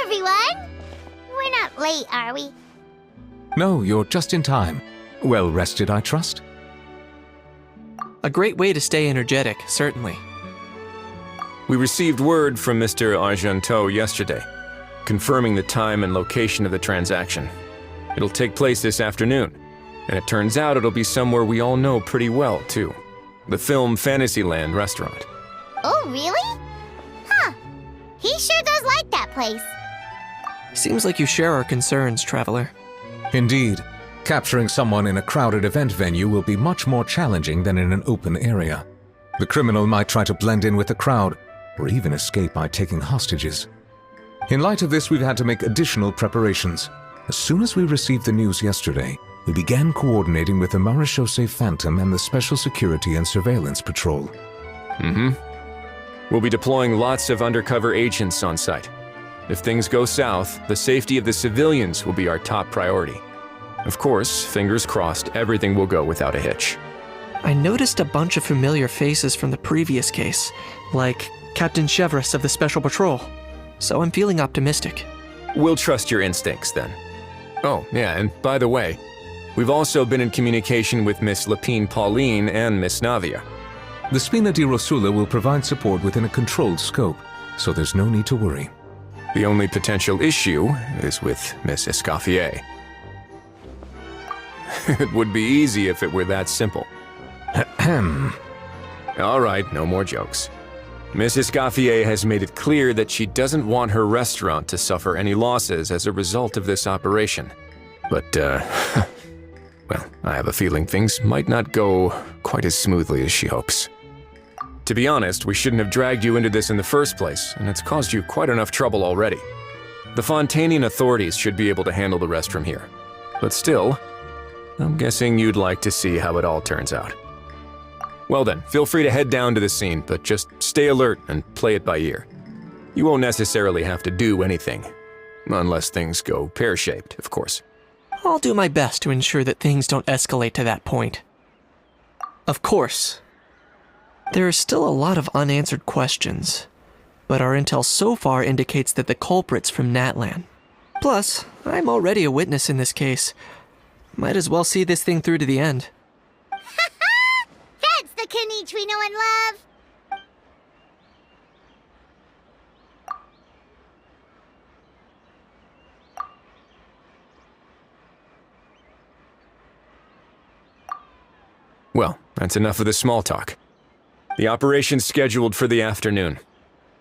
everyone! We're not late, are we? No, you're just in time. Well rested, I trust? A great way to stay energetic, certainly. We received word from Mr. Argenteau yesterday, confirming the time and location of the transaction. It'll take place this afternoon, and it turns out it'll be somewhere we all know pretty well, too. The Film Fantasyland restaurant. Oh, really? Huh. He sure does like that place. Seems like you share our concerns, Traveler. Indeed. Capturing someone in a crowded event venue will be much more challenging than in an open area. The criminal might try to blend in with the crowd, or even escape by taking hostages. In light of this, we've had to make additional preparations. As soon as we received the news yesterday, we began coordinating with the Marechaussee Phantom and the Special Security and Surveillance Patrol. We'll be deploying lots of undercover agents on site. If things go south, the safety of the civilians will be our top priority. Of course, fingers crossed, everything will go without a hitch. I noticed a bunch of familiar faces from the previous case, like Captain Chevres of the Special Patrol, so I'm feeling optimistic. We'll trust your instincts, then. Oh, yeah, and by the way, we've also been in communication with Miss Lapine Pauline and Miss Navia. The Spina di Rosula will provide support within a controlled scope, so there's no need to worry. The only potential issue is with Miss Escoffier. It would be easy if it were that simple. All right, no more jokes. Miss Escoffier has made it clear that she doesn't want her restaurant to suffer any losses as a result of this operation. But, well, I have a feeling things might not go quite as smoothly as she hopes. To be honest, we shouldn't have dragged you into this in the first place, and it's caused you quite enough trouble already. The Fontanian authorities should be able to handle the rest from here. But still, I'm guessing you'd like to see how it all turns out. Well then, feel free to head down to the scene, but just stay alert and play it by ear. You won't necessarily have to do anything, unless things go pear-shaped, of course. I'll do my best to ensure that things don't escalate to that point. Of course. There are still a lot of unanswered questions, but our intel so far indicates that the culprit's from Natlan. Plus, I'm already a witness in this case. Might as well see this thing through to the end. That's the Kanichi we know and love! Well, that's enough of the small talk. The operation's scheduled for the afternoon.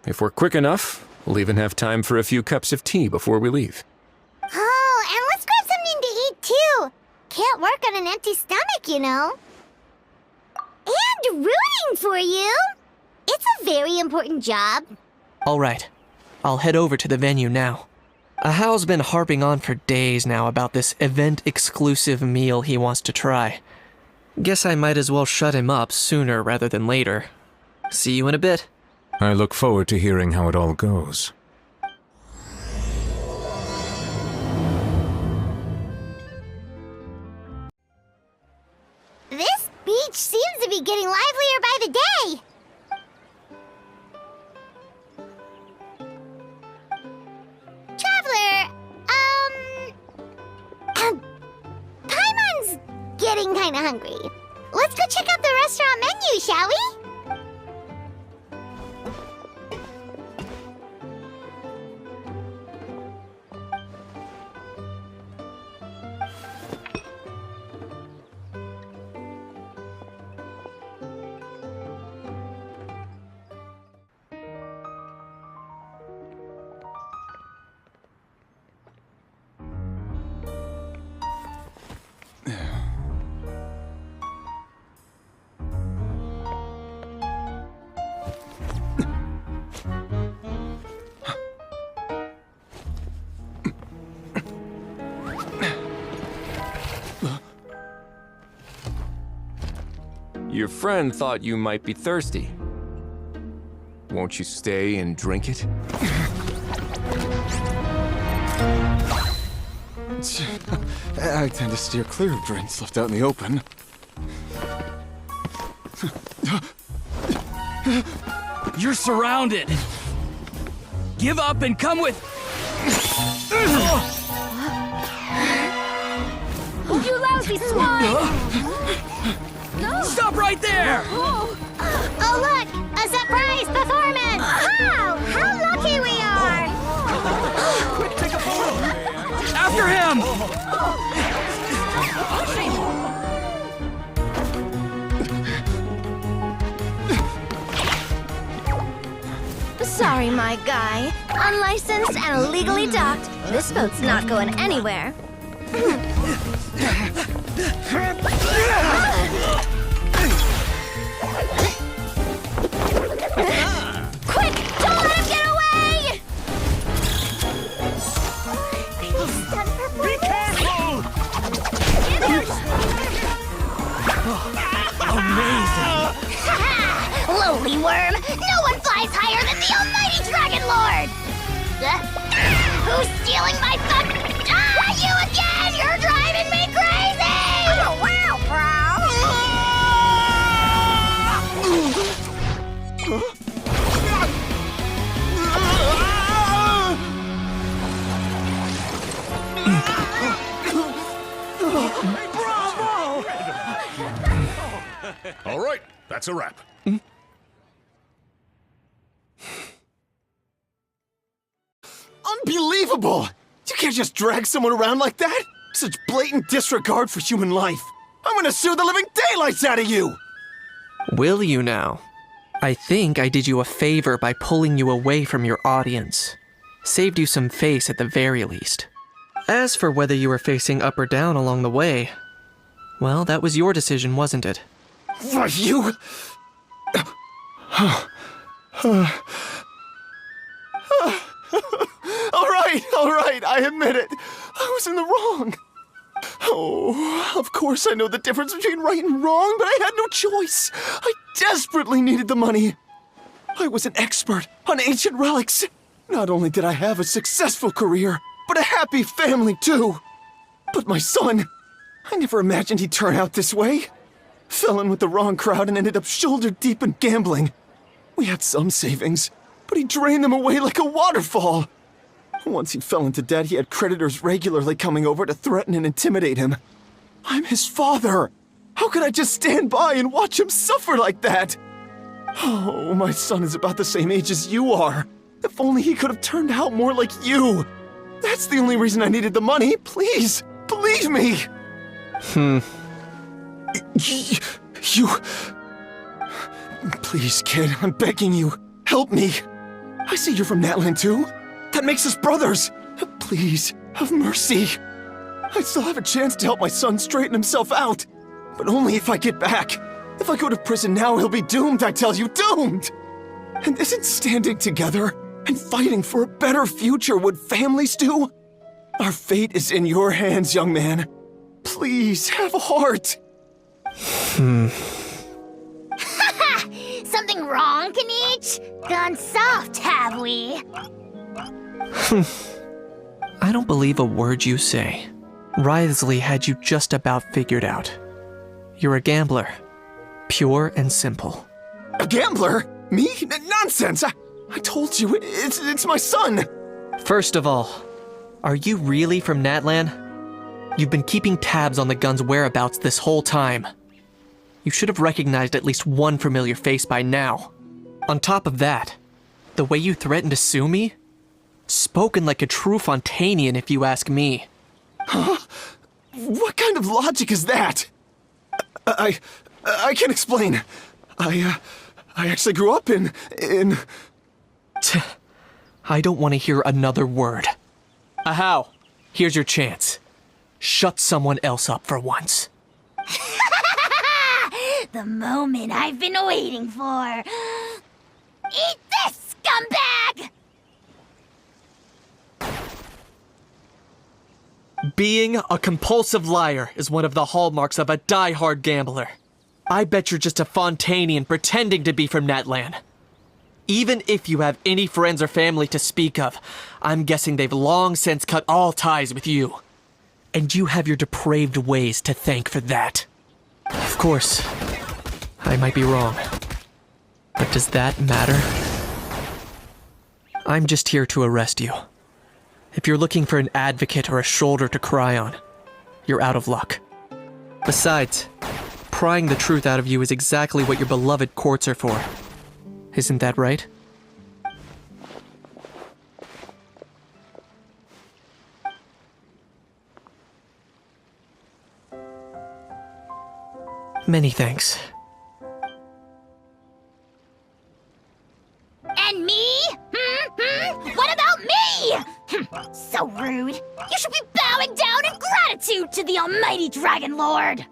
If we're quick enough, we'll even have time for a few cups of tea before we leave. Oh, and let's grab something to eat too! Can't work on an empty stomach, you know. And rooting for you! It's a very important job. All right, I'll head over to the venue now. Ahao's been harping on for days now about this event-exclusive meal he wants to try. Guess I might as well shut him up sooner rather than later. See you in a bit. I look forward to hearing how it all goes. This beach seems to be getting livelier by the day. Traveler, Paimon's getting kinda hungry. Let's go check out the restaurant menu, shall we? Your friend thought you might be thirsty. Won't you stay and drink it? I tend to steer clear of drinks left out in the open. You're surrounded. Give up and come with... You lousy swine! Stop right there! Oh, look! A surprise performance! Wow! How lucky we are! Quick, take a photo! After him! Sorry, my guy. Unlicensed and illegally docked, this boat's not going anywhere. Quick! Don't let him get away! Be careful! Lowly worm! No one flies higher than the almighty Dragon Lord! Who's stealing my fun? You again! You're driving me crazy! Oh, wow, All right, that's a wrap. Unbelievable! You can't just drag someone around like that! Such blatant disregard for human life! I'm gonna sue the living daylights out of you! Will you now? I think I did you a favor by pulling you away from your audience. Saved you some face at the very least. As for whether you were facing up or down along the way, well, that was your decision, wasn't it? Why, you... All right, I admit it. I was in the wrong. Oh, of course I know the difference between right and wrong, but I had no choice. I desperately needed the money. I was an expert on ancient relics. Not only did I have a successful career, but a happy family too. But my son, I never imagined he'd turn out this way. Fell in with the wrong crowd and ended up shoulder deep in gambling. We had some savings, but he drained them away like a waterfall. Once he fell into debt, he had creditors regularly coming over to threaten and intimidate him. I'm his father. How could I just stand by and watch him suffer like that? Oh, my son is about the same age as you are. If only he could have turned out more like you. That's the only reason I needed the money. Please, believe me. You... Please, kid, I'm begging you. Help me. I see you're from Natland too. That makes us brothers. Please, have mercy. I still have a chance to help my son straighten himself out. But only if I get back. If I go to prison now, he'll be doomed, I tell you, doomed! And isn't standing together and fighting for a better future what families do? Our fate is in your hands, young man. Please, have a heart. Something wrong, Kanich? Gone soft, have we? I don't believe a word you say. Wriothesley had you just about figured out. You're a gambler. Pure and simple. A gambler? Me? Nonsense! I told you, it's my son! First of all, are you really from Natlan? You've been keeping tabs on the gun's whereabouts this whole time. You should have recognized at least one familiar face by now. On top of that, the way you threatened to sue me? Spoken like a true Fontanian, if you ask me. Huh? What kind of logic is that? I can't explain. I actually grew up in... I don't want to hear another word. Ahau, here's your chance. Shut someone else up for once. The moment I've been waiting for. Eat this, scumbag! Being a compulsive liar is one of the hallmarks of a die-hard gambler. I bet you're just a Fontanian pretending to be from Natlan. Even if you have any friends or family to speak of, I'm guessing they've long since cut all ties with you. And you have your depraved ways to thank for that. Of course, I might be wrong. But does that matter? I'm just here to arrest you. If you're looking for an advocate or a shoulder to cry on, you're out of luck. Besides, prying the truth out of you is exactly what your beloved courts are for. Isn't that right? Many thanks. And me? What about me? So rude. You should be bowing down in gratitude to the almighty Dragon Lord.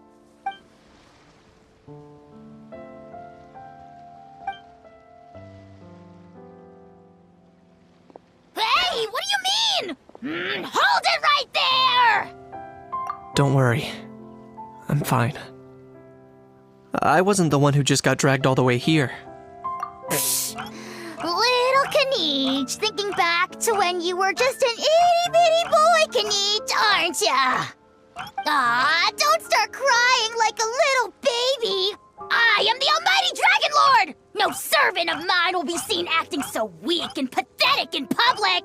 Hey, what do you mean? Hold it right there! Don't worry. I'm fine. I wasn't the one who just got dragged all the way here. Little Kniech, thinking back to when you were just an itty-bitty boy, Kniech, aren't ya? Aw, don't start crying like a little baby. I am the almighty Dragon Lord! No servant of mine will be seen acting so weak and pathetic in public!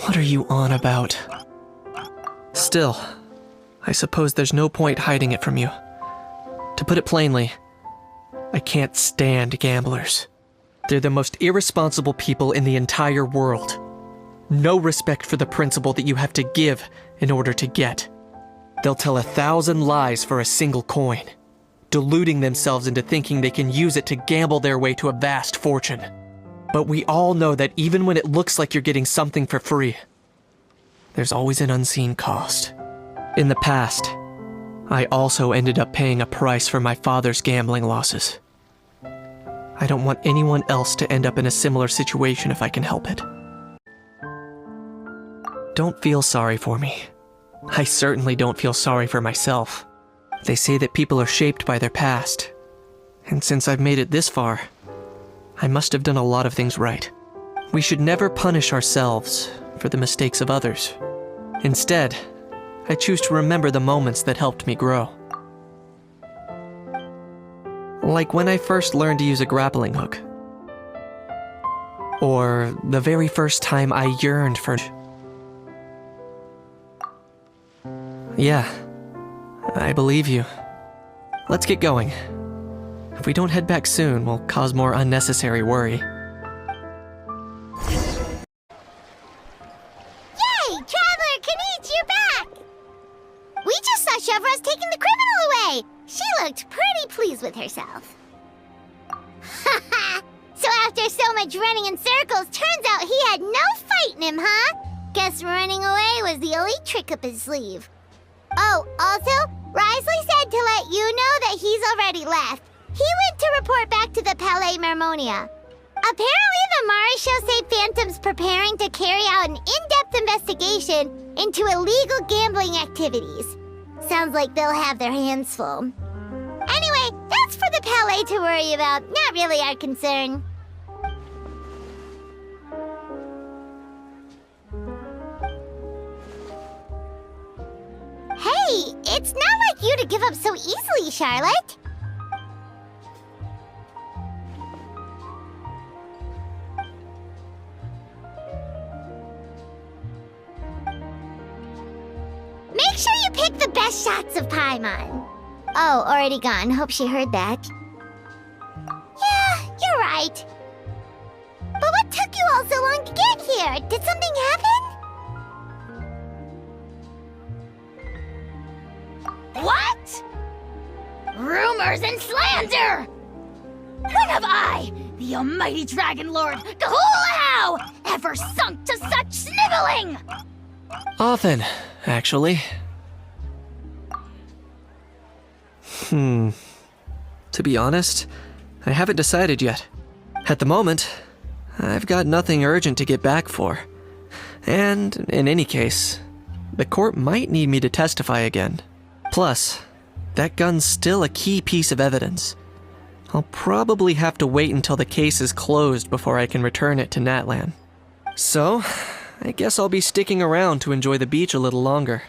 What are you on about? Still, I suppose there's no point hiding it from you. To put it plainly, I can't stand gamblers. They're the most irresponsible people in the entire world. No respect for the principle that you have to give in order to get. They'll tell 1,000 lies for a single coin, deluding themselves into thinking they can use it to gamble their way to a vast fortune. But we all know that even when it looks like you're getting something for free, there's always an unseen cost. In the past, I also ended up paying a price for my father's gambling losses. I don't want anyone else to end up in a similar situation if I can help it. Don't feel sorry for me. I certainly don't feel sorry for myself. They say that people are shaped by their past, and since I've made it this far, I must have done a lot of things right. We should never punish ourselves for the mistakes of others. Instead, I choose to remember the moments that helped me grow. Like when I first learned to use a grappling hook. Or the very first time I yearned for... Yeah, I believe you. Let's get going. If we don't head back soon, we'll cause more unnecessary worry. Yay! Traveler Kniech, you're back! We just saw Chevro's taking the criminal away! She looked pretty pleased with herself. Haha! So after so much running in circles, turns out he had no fight in him, huh? Guess running away was the only trick up his sleeve. Oh, also, Risley said to let you know that he's already left. He went to report back to the Palais Mermonia. Apparently the Marisho say Phantom's preparing to carry out an in-depth investigation into illegal gambling activities. Sounds like they'll have their hands full. Anyway, that's for the Palais to worry about, not really our concern. Hey, it's not like you to give up so easily, Charlotte. Make sure you pick the best shots of Paimon. Oh, already gone. Hope she heard that. Yeah, you're right. But what took you all so long to get here? Did something happen? What? Rumors and slander! When have I, the almighty Dragon Lord, Kahulahau, ever sunk to such sniveling? Often, actually. To be honest, I haven't decided yet. At the moment, I've got nothing urgent to get back for. And, in any case, the court might need me to testify again. Plus, that gun's still a key piece of evidence. I'll probably have to wait until the case is closed before I can return it to Natlan. So, I guess I'll be sticking around to enjoy the beach a little longer.